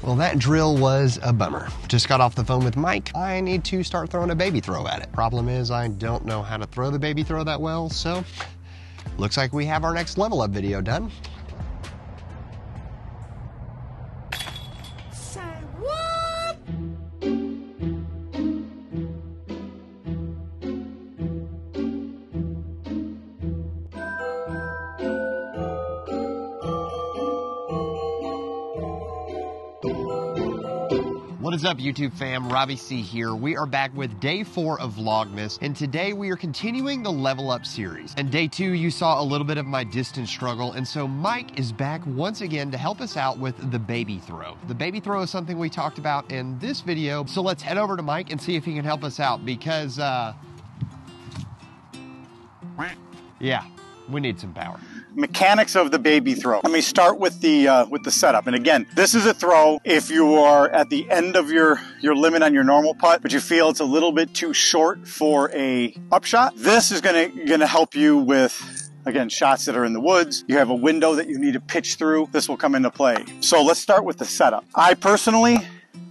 Well, that drill was a bummer. Just got off the phone with Mike. I need to start throwing a baby throw at it. Problem is, I don't know how to throw the baby throw that well, so looks like we have our next level up video done. Say what? What is up, YouTube fam? Robbie C here. We are back with day 4 of Vlogmas, and today we are continuing the level up series. And day 2, you saw a little bit of my distance struggle, and so Mike is back once again to help us out with the baby throw. The baby throw is something we talked about in this video, so let's head over to Mike and see if he can help us out because, yeah, we need some power. Mechanics of the baby throw. Let me start with the setup. And again, this is a throw if you are at the end of your limit on your normal putt, but you feel it's a little bit too short for a upshot. This is gonna help you with, again, shots that are in the woods. You have a window that you need to pitch through. This will come into play. So let's start with the setup. I personally,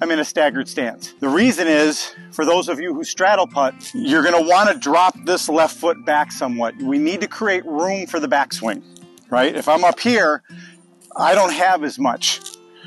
I'm in a staggered stance. The reason is, for those of you who straddle putt, you're gonna wanna drop this left foot back somewhat. We need to create room for the backswing, right? If I'm up here, I don't have as much.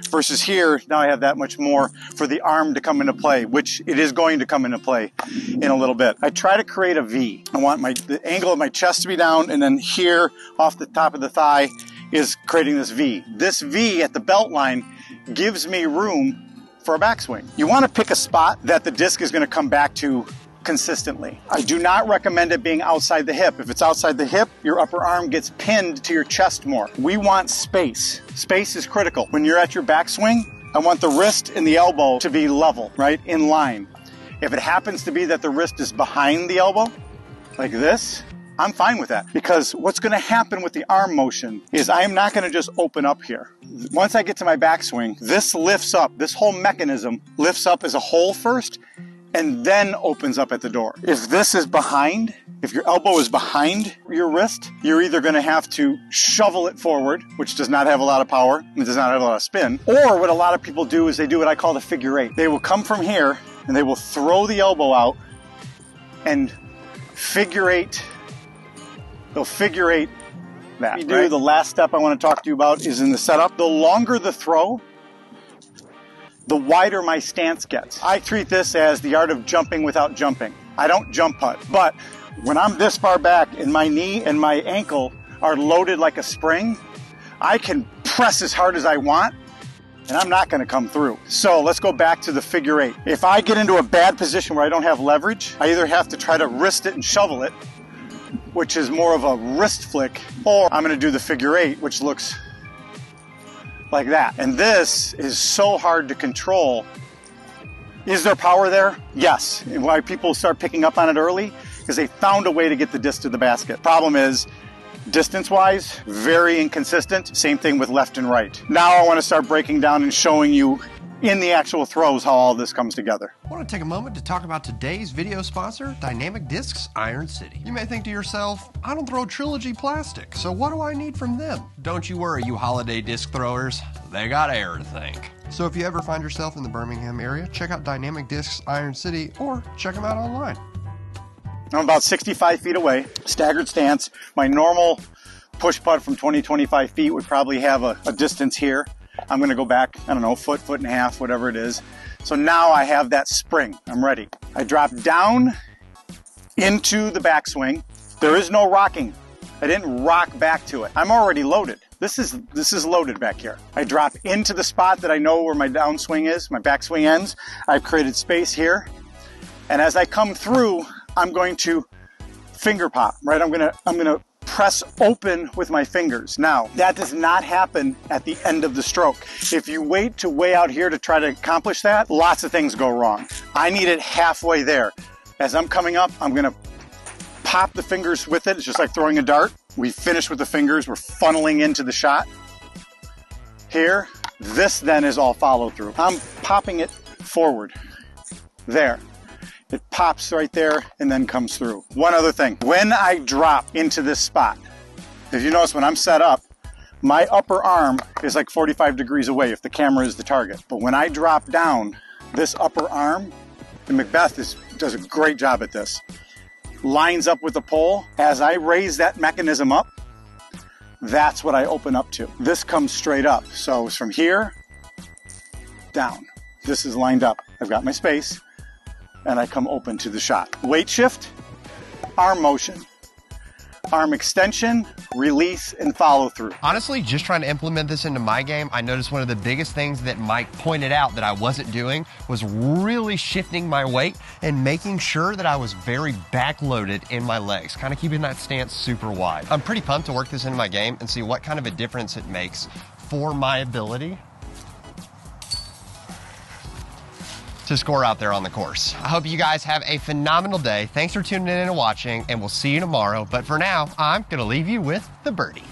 Versus here, now I have that much more for the arm to come into play, which it is going to come into play in a little bit. I try to create a V. I want the angle of my chest to be down, and then here, off the top of the thigh, is creating this V. This V at the belt line gives me room for a backswing. You want to pick a spot that the disc is going to come back to consistently. I do not recommend it being outside the hip. If it's outside the hip, your upper arm gets pinned to your chest more. We want space. Space is critical. When you're at your backswing, I want the wrist and the elbow to be level, right? In line. If it happens to be that the wrist is behind the elbow, like this, I'm fine with that, because what's going to happen with the arm motion is I am not going to just open up here. Once I get to my backswing, this lifts up. This whole mechanism lifts up as a whole first and then opens up at the door. If this is behind, if your elbow is behind your wrist, you're either going to have to shovel it forward, which does not have a lot of power and does not have a lot of spin, or what a lot of people do is they do what I call the figure eight. They will come from here and they will throw the elbow out and figure eight. They'll figure eight that. Right? The last step I want to talk to you about is in the setup. The longer the throw, the wider my stance gets. I treat this as the art of jumping without jumping. I don't jump putt, but when I'm this far back and my knee and my ankle are loaded like a spring, I can press as hard as I want and I'm not going to come through. So let's go back to the figure eight. If I get into a bad position where I don't have leverage, I either have to try to wrist it and shovel it, which is more of a wrist flick, or I'm going to do the figure eight, which looks like that. And this is so hard to control. Is there power there? Yes. And why people start picking up on it early is they found a way to get the disc to the basket. Problem is, distance-wise, very inconsistent. Same thing with left and right. Now I want to start breaking down and showing you in the actual throws how all this comes together. I want to take a moment to talk about today's video sponsor, Dynamic Discs Iron City. You may think to yourself, I don't throw Trilogy plastic, so what do I need from them? Don't you worry, you holiday disc throwers. They got air to thank. So if you ever find yourself in the Birmingham area, check out Dynamic Discs Iron City or check them out online. I'm about 65 feet away, staggered stance. My normal push putt from 20-25 feet would probably have a distance here. I'm going to go back, I don't know, foot and a half, whatever it is. So now I have that spring. I'm ready. I drop down into the backswing. There is no rocking. I didn't rock back to it. I'm already loaded. This is loaded back here. I drop into the spot that I know where my downswing is, my backswing ends. I've created space here. And as I come through, I'm going to finger pop, right? I'm gonna press open with my fingers. Now, that does not happen at the end of the stroke. If you wait to way out here to try to accomplish that, lots of things go wrong. I need it halfway there. As I'm coming up, I'm gonna pop the fingers with it. It's just like throwing a dart. We finish with the fingers. We're funneling into the shot. Here, this then is all follow through. I'm popping it forward. There. It pops right there and then comes through. One other thing, when I drop into this spot, if you notice when I'm set up, my upper arm is like 45 degrees away if the camera is the target. But when I drop down, this upper arm, and Macbeth does a great job at this, lines up with the pole. As I raise that mechanism up, that's what I open up to. This comes straight up. So it's from here down. This is lined up. I've got my space and I come open to the shot. Weight shift, arm motion, arm extension, release, and follow through. Honestly, just trying to implement this into my game, I noticed one of the biggest things that Mike pointed out that I wasn't doing was really shifting my weight and making sure that I was very backloaded in my legs, kind of keeping that stance super wide. I'm pretty pumped to work this into my game and see what kind of a difference it makes for my ability to score out there on the course. I hope you guys have a phenomenal day. Thanks for tuning in and watching, and we'll see you tomorrow. But for now, I'm gonna leave you with the birdie.